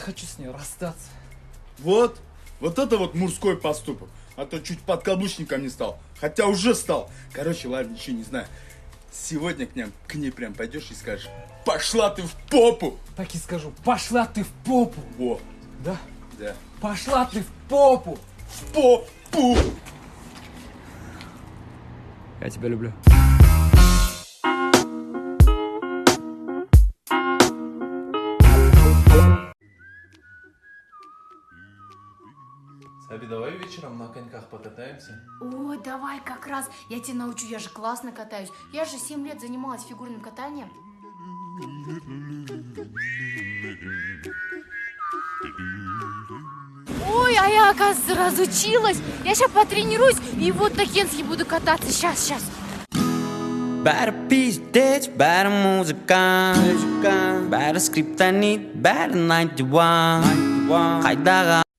хочу с ней расстаться. Вот это вот мужской поступок. А то чуть подкаблучником не стал. Хотя уже стал. Короче, ладно, ничего не знаю. Сегодня к ней прям пойдешь и скажешь: пошла ты в попу! Так и скажу: пошла ты в попу! Во. Да? Да. Пошла ты в попу! В попу! Я тебя люблю. Саби, давай вечером на коньках покатаемся. Ой, давай как раз. Я тебя научу, я же классно катаюсь. Я же 7 лет занималась фигурным катанием. Ой, а я, оказывается, разучилась. Я сейчас потренируюсь и вот на Кенске буду кататься. Сейчас. Бәрі пиздец, бәрі музыка, бәрі скриптонит, бәрі 91. Қайдағы